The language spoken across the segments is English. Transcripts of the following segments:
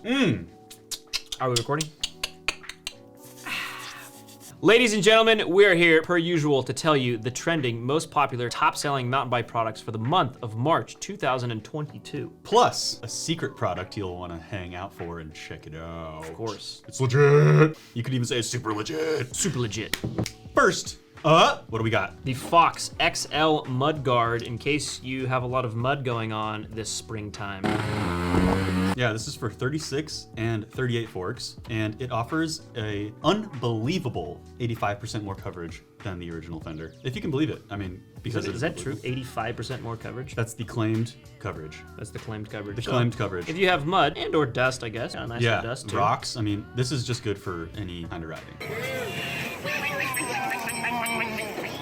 Are we recording? Ladies and gentlemen, we're here, per usual, to tell you the trending, most popular, top-selling mountain bike products for the month of March 2022. Plus, a secret product you'll want to hang out for and check it out. Of course. It's legit. You could even say it's super legit. Super legit. First, what do we got? The Fox XL Mud Guard, in case you have a lot of mud going on this springtime. Yeah, this is for 36 and 38 forks, and it offers a unbelievable 85% more coverage than the original fender. If you can believe it. I mean, because is that true? 85% more coverage? That's the claimed coverage. That's the claimed coverage. The claimed coverage. If you have mud and or dust, I guess. Nice dust too. Rocks. I mean, this is just good for any kind of riding.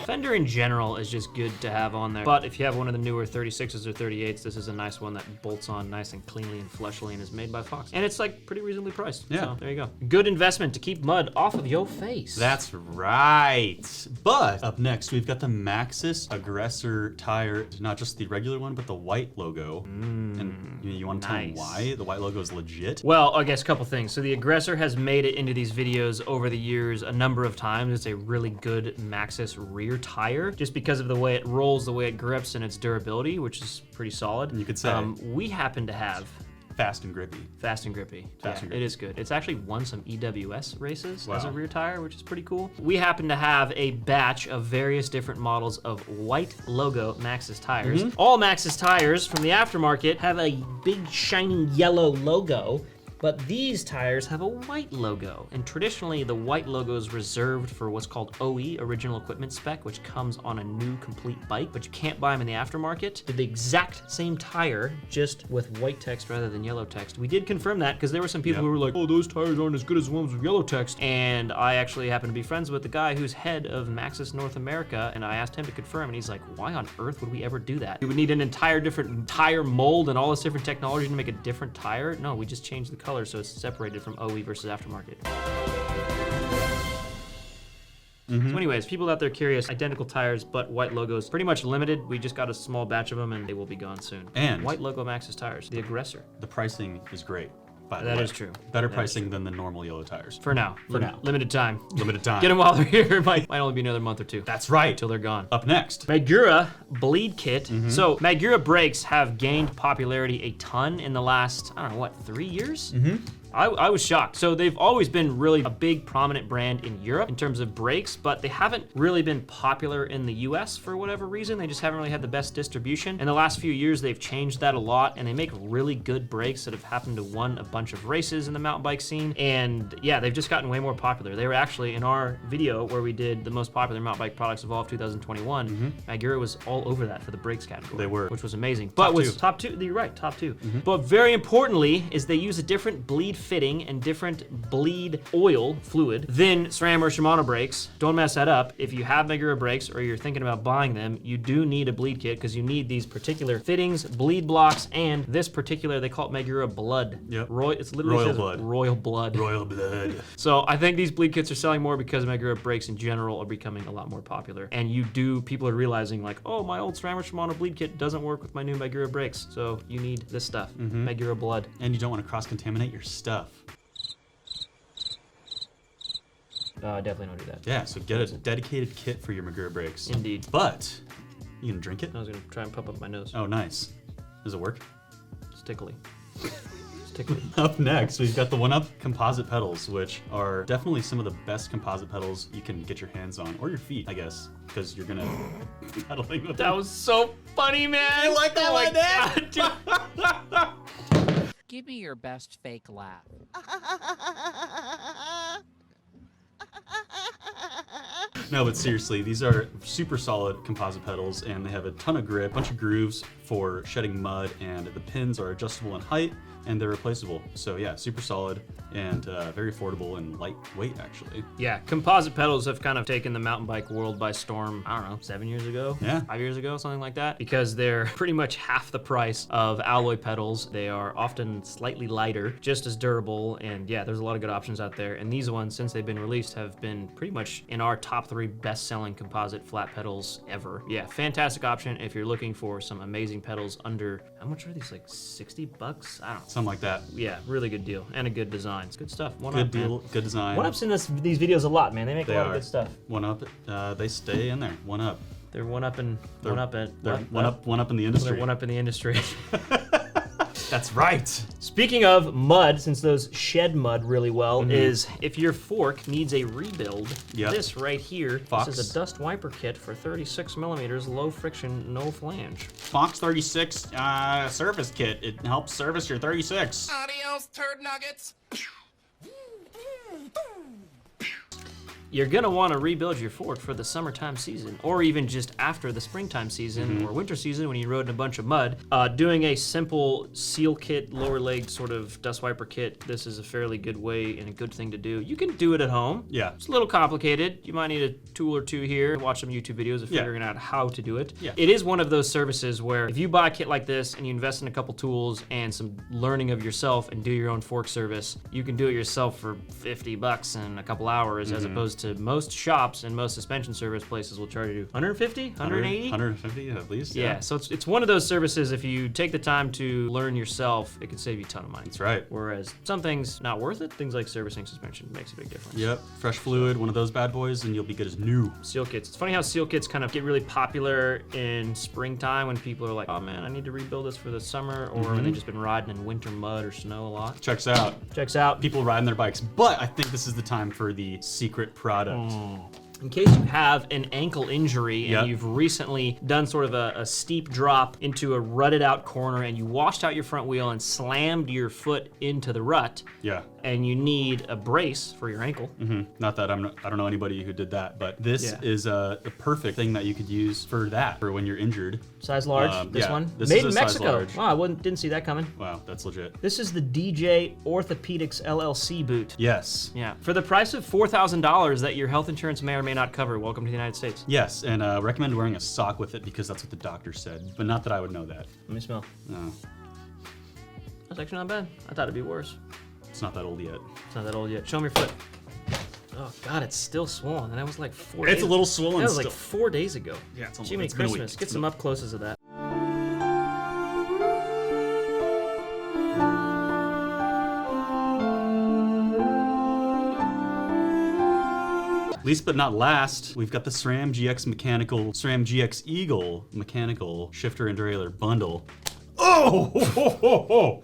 Fender in general is just good to have on there. But if you have one of the newer 36s or 38s, this is a nice one that bolts on nice and cleanly and fleshly and is made by Fox. And it's like pretty reasonably priced. Yeah. So there you go. Good investment to keep mud off of your face. That's right. But up next, we've got the Maxxis AGGRESSOR tire. Not just the regular one, but the white logo. And you want to tell me why the white logo is legit? Well, I guess a couple things. So the AGGRESSOR has made it into these videos over the years a number of times. It's a really good Maxxis rear tire, just because of the way it rolls, the way it grips, and its durability, which is pretty solid. You could say. We happen to have fast and grippy. Fast and grippy. Fast and grippy. It is good. It's actually won some EWS races Wow. as a rear tire, which is pretty cool. We happen to have a batch of various different models of white logo Maxxis tires. All Maxxis tires from the aftermarket have a big shiny yellow logo, but these tires have a white logo. And traditionally, the white logo is reserved for what's called OE, Original Equipment Spec, which comes on a new complete bike, but you can't buy them in the aftermarket. They're the exact same tire, just with white text rather than yellow text. We did confirm that because there were some people who were like, oh, those tires aren't as good as the ones with yellow text. And I actually happen to be friends with the guy who's head of Maxxis North America, and I asked him to confirm, and he's like, why on earth would we ever do that? We would need an entire different tire mold and all this different technology to make a different tire? No, we just changed the color so it's separated from OE versus aftermarket. So anyways, people out there curious, identical tires, but white logos, pretty much limited. We just got a small batch of them and they will be gone soon. And white logo Maxxis tires, the AGGRESSOR. The pricing is great. That is true. Better pricing than the normal yellow tires. For now. Limited time. Limited time. Get them while they're here. Might only be another month or two. That's right. Until they're gone. Up next. Magura bleed kit. So Magura brakes have gained popularity a ton in the last, I don't know, what, 3 years? I was shocked. So they've always been really a big prominent brand in Europe in terms of brakes, but they haven't really been popular in the US for whatever reason. They just haven't really had the best distribution. In the last few years, they've changed that a lot, and they make really good brakes that have happened to win a bunch of races in the mountain bike scene. And yeah, they've just gotten way more popular. They were actually in our video where we did the most popular mountain bike products of all of 2021. Magura was all over that for the brakes category. They were. Which was amazing. But was top two, you're right, top two. But very importantly is they use a different bleed fitting and different bleed oil fluid than SRAM or Shimano brakes. Don't mess that up. If you have Magura brakes or you're thinking about buying them, you do need a bleed kit because you need these particular fittings, bleed blocks, and this particular, they call it Magura blood. Yep. It's literally Royal says blood. Royal blood. Royal blood. So I think these bleed kits are selling more because Magura brakes in general are becoming a lot more popular. And people are realizing like, oh, my old SRAM or Shimano bleed kit doesn't work with my new Magura brakes. So you need this stuff, Magura blood. And you don't want to cross-contaminate your stuff. Definitely don't do that. Yeah, so get a dedicated kit for your Magura brakes. Indeed. But, you gonna drink it? I was gonna try and pump up my nose. Oh, nice. Does it work? It's tickly. It's tickly. Up next, we've got the OneUp composite pedals, which are definitely some of the best composite pedals you can get your hands on, or your feet, I guess, because you're gonna be pedaling with them. That was so funny, man. You like that one, dude? Give me your best fake laugh. No, but seriously, these are super solid composite pedals, and they have a ton of grip, bunch of grooves for shedding mud, and the pins are adjustable in height, and they're replaceable. So yeah, super solid and very affordable and lightweight, actually. Yeah, composite pedals have kind of taken the mountain bike world by storm, I don't know, 7 years ago? Yeah. 5 years ago, something like that. Because they're pretty much half the price of alloy pedals. They are often slightly lighter, just as durable, and yeah, there's a lot of good options out there. And these ones, since they've been released, have been pretty much in our top 3 best-selling composite flat pedals ever. Yeah, fantastic option if you're looking for some amazing pedals under How much are these? Like 60 bucks? I don't know. Something like that. Yeah, really good deal and a good design. It's good stuff. Good deal, good design. OneUp's in these videos a lot, man. They make a lot of are. good stuff. OneUp, they stay in there. OneUp. They're one up in They're what? one up in the industry. They're one up in the industry. That's right. Speaking of mud, since those shed mud really well, is if your fork needs a rebuild, this right here, Fox. This is a dust wiper kit for 36 millimeters, low friction, no flange. Fox 36 service kit. It helps service your 36. Adios, turd nuggets. You're gonna want to rebuild your fork for the summertime season, or even just after the springtime season or winter season when you rode in a bunch of mud. Doing a simple seal kit, lower leg sort of dust wiper kit, this is a fairly good way and a good thing to do. You can do it at home. Yeah. It's a little complicated. You might need a tool or two here. Watch some YouTube videos of figuring out how to do it. Yeah. It is one of those services where if you buy a kit like this and you invest in a couple tools and some learning of yourself and do your own fork service, you can do it yourself for 50 bucks in a couple hours as opposed to most shops and most suspension service places will charge you 150, 180? 150 at least. Yeah, so it's one of those services, if you take the time to learn yourself, it can save you a ton of money. That's right. Whereas some things not worth it, things like servicing suspension makes a big difference. Yep. Fresh fluid, one of those bad boys, and you'll be good as new. Seal kits. It's funny how seal kits kind of get really popular in springtime when people are like, oh man, I need to rebuild this for the summer, or when they've just been riding in winter mud or snow a lot. Checks out. Checks out. People riding their bikes, but I think this is the time for the secret product. In case you have an ankle injury and you've recently done sort of a steep drop into a rutted out corner and you washed out your front wheel and slammed your foot into the rut, Yeah. and you need a brace for your ankle. Not that I don't know anybody who did that, but this is a perfect thing that you could use for that, for when you're injured. Size large, this yeah, one. this Made is in a size Mexico. large. Wow, I didn't see that coming. Wow, that's legit. This is the DJ Orthopedics LLC boot. Yes. Yeah, for the price of $4,000 that your health insurance may or may not cover. Welcome to the United States. Yes, and recommend wearing a sock with it because that's what the doctor said, but not that I would know that. Let me smell. No, That's actually not bad. I thought it'd be worse. it's not that old yet. It's not that old yet. Show me your foot. Oh God, it's still swollen, and that was like 4 It's days. a little swollen That was still. like 4 days ago. Yeah, it's almost- Jiminy it's been a week. Christmas. It's Get been some a- up closes of that. Least but not last, we've got the SRAM GX Eagle mechanical shifter and derailleur bundle. Oh!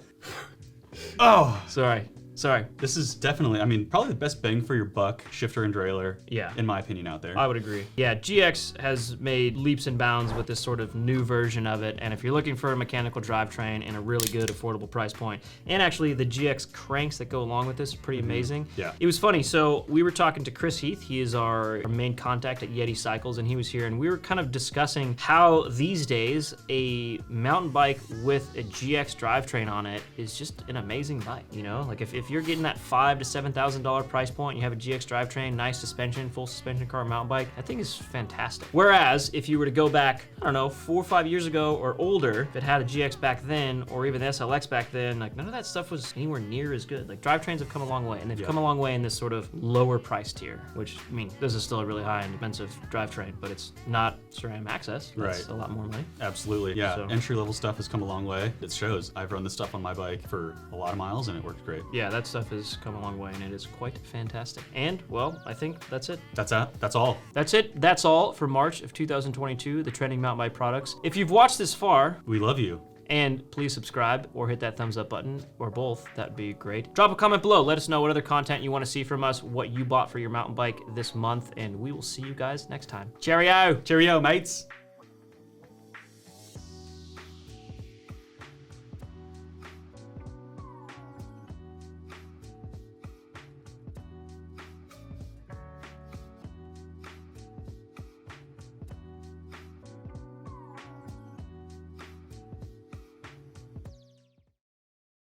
Oh! Sorry. This is definitely, I mean, probably the best bang for your buck shifter and derailleur, Yeah. in my opinion, out there. I would agree. Yeah, GX has made leaps and bounds with this sort of new version of it, and if you're looking for a mechanical drivetrain in a really good affordable price point, and actually the GX cranks that go along with this are pretty amazing. Yeah. It was funny, so we were talking to Chris Heath, he is our main contact at Yeti Cycles, and he was here, and we were kind of discussing how these days a mountain bike with a GX drivetrain on it is just an amazing bike, you know? Like if you're getting that $5,000 to $7,000 price point, you have a GX drivetrain, nice suspension, full suspension car mountain bike, that thing is fantastic. Whereas if you were to go back, I don't know, 4 or 5 years ago or older, if it had a GX back then, or even the SLX back then, like none of that stuff was anywhere near as good. Like drivetrains have come a long way, and they've come a long way in this sort of lower price tier, which, I mean, this is still a really high-end expensive drivetrain, but it's not SRAM access. That's a lot more money. Absolutely. Yeah, So- entry-level stuff has come a long way. It shows. I've run this stuff on my bike for a lot of miles, and it works great. Yeah, that stuff has come a long way, and it is quite fantastic. And, well, I think that's it. That's all. That's it. That's all for March of 2022, the trending mountain bike products. If you've watched this far, We love you. and please subscribe or hit that thumbs up button, or both, that'd be great. Drop a comment below. Let us know what other content you want to see from us, what you bought for your mountain bike this month, and we will see you guys next time. Cheerio! Cheerio, mates.